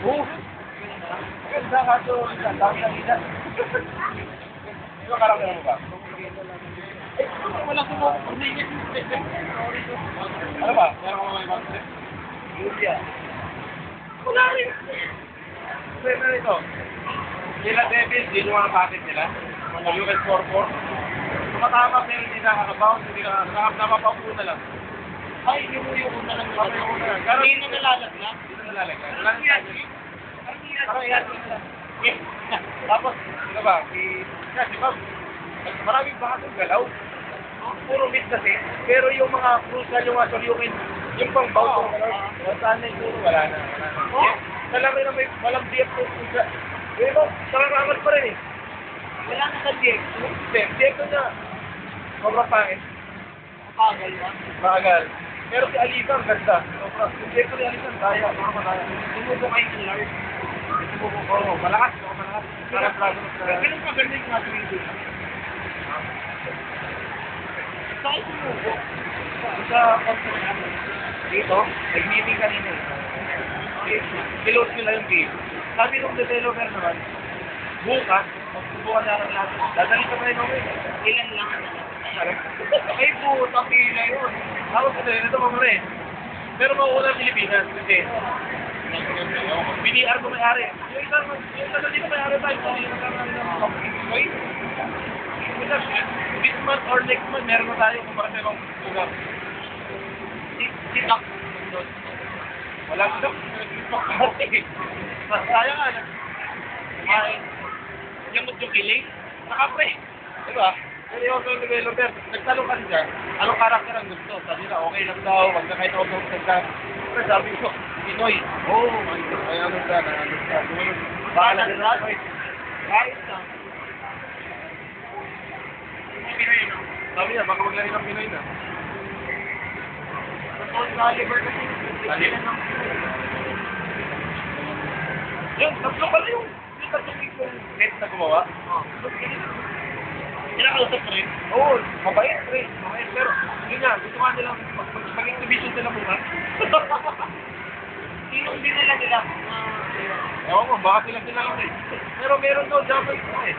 Oh! Ganda ka to. Ganda ka nila. Ikaw karamdaman mo ba? Wala ko mo. Ano ba? Meron ko mga ibang trip? Julia. Wala rin. Pwede na ito. Sila Devil, di luwa ang packet nila. Mga US 4-4. Tumatama pero hindi nakakabound, hindi nakapaupo na lang. Ay, yung una lang. Hindi na nalalaglag. Hindi na nalalaglag. Wala nang surgery. Parang yan. Tapos, ano ba? Kasi ba, maraming bakasong galaw. Puro meat kasi. Pero yung mga crucial, yung mga soryukin, yung pang bautong galaw, saan na yung puro, wala na. Talaga na may walang BF po pusa. Yung iba, nakakaangat pa rin eh. Wala na sa BF. BF na sobrang pangit. Mabagal ba? Mabagal. Pero si Alisa, ang ganda. Yung BF ni Alisa, kaya. Tumubo kayo ng Lars. Tumubo ko. Malakas. Malakas. Ganun ka ganda yung mga tuwing. Saan tumubo? Sa conference namin. Dito, nag-meeting kanina eh. Pilote nila yung game. Sabi nung developer naman, bukas, magsubukan na lang natin. Dadali ka pa rin ako eh. Ilan lang ang ay po, tapila yun. Tapos ito, ito pa rin. Pero mauuna Pilipinas kasi BDR ko may-ari. Yung isa dito may-ari tayo. Wait. This month or next month, meron na tayo kung bakit merong lugar. Sitak. Wala sitak. Sayang nga. Yung kilig. Nakapre. Diba? Pero yung auto developer, nagtanong ka dyan, anong karakter ang gusto? Sabi na, okay lang daw, wag na kahit auto developer. Pero sabi ko, Pinoy. Oh my God. Ay, ano ka? Baka na rin ako eh. Kahit na. Pinoy na. Sabi niya, baka maglari ng Pinoy na. Caliber kasi. Caliber? Yun, tatlo pala yung tatlong net na gumawa. Kinakausap rin? Oo, mabait rin. Mabait, pero yun nga, gusto nga nilang mag-exhibition sila muna. Sinong dinala nila? Ewan mo, baka sila lang rin. Pero meron daw dapat eh.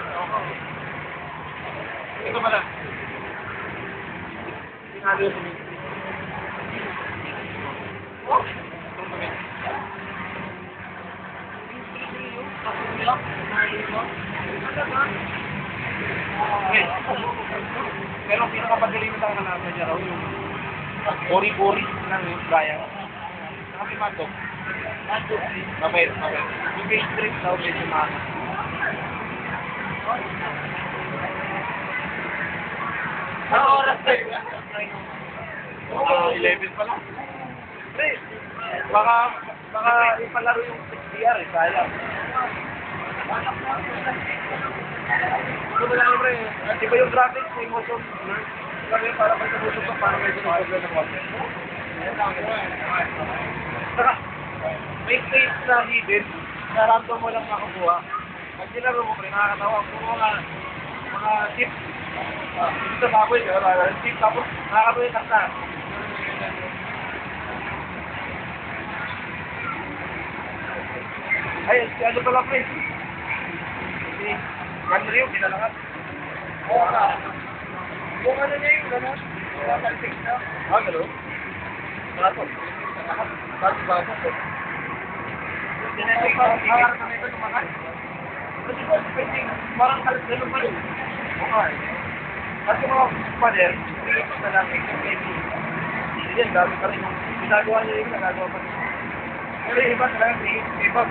Ito pala. Sinalo yung sumin. Oh! Itong sumin. Pero ang pinakapagaling na kanasa niya raw yung ori-ori ng Brian. Nakapin mato. Mabait. Yung base trip daw medyo mahal. Ano oras ba? 11 pa lang. Baka ipalaro yung 6DR eh, sayang. Ito na lang pre, di ba yung graphics may motion blur? Kaya para pag namusok ka, parang may sinusunod ng water. Saka, may space na hidden, na random mo lang makakuha. Pag nilaro mo pre, nakakatawa. Kung mga tips, dito sa ako yun, tips tapos nakakatawa yung takta. Ay, ano pala pre? Andrew, pinalangat. Oo ka. Kung ano niya yung gano'n, talpik na. Ah, gano'n? Bato. Bato po. Tinatay pa, harap na ito lumakas. Kasi po, parang gano'n pa rin. Okay. Kasi mga pader, pilit na lang yung baby. Hindi yan, dami pa rin yung ginagawa niya yung nagagawa pa rin. Pero iba talaga, iba.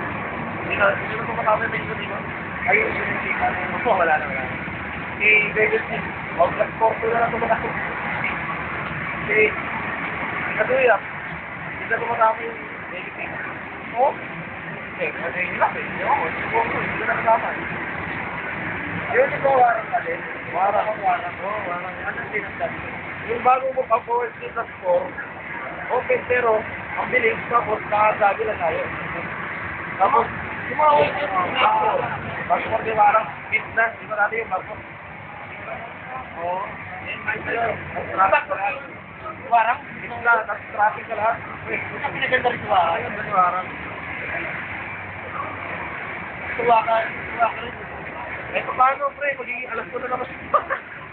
Hindi na ko matapos yung medyo, di ba? Ayun yung sinisipan. Wala na. Si Vegas ni Mag-transporto na lang tumatako. Si Kaduya, hindi na tumatako yung Vegas. Oo? Kasi hilap eh. Hindi na kasama eh. Yun ito, warang ka din. Warang. Anong sinasad? Yung bago mo pa-forward sa score, okay, pero ang bilis, tapos nakasagi lang tayo. Tapos, kumawag yung bago mo di warang, hit na. Di ba natin yung bago? Oo. Warang? Itong lahat, tapos traffic ka lahat. Ito pinaganda rin warang. Ayun, ba warang? Tuwa ka rin. Eh, paano, pre? Magiging alas ko na naman.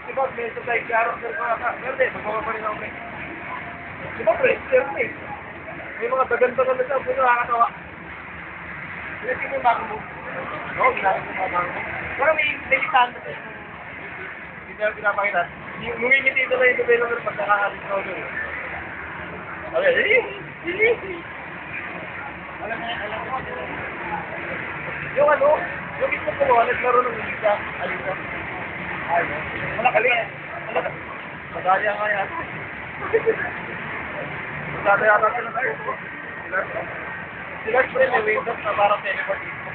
Diba, may sabay, klaro, pero di, magawa pa rin ako, pre. Diba, pre? Siyempre. May mga dagan-dagan na siya, pero nakakatawa. Hindi mo yung bago mo. Oo, ginagawa mo yung bago mo. Pero may lisahan na siya. Hindi ako pinapakita. Ngumingiti ito na yung developer pag nakakalit ko doon. Okay, alam mo. Yung ano, yung mismo ko, naglaro ng Lisa. Alisa. Ano? Wala ka rin. Madaya nga yan. Madaya yata sila tayo. Sila spray may windows na parang teleport dito.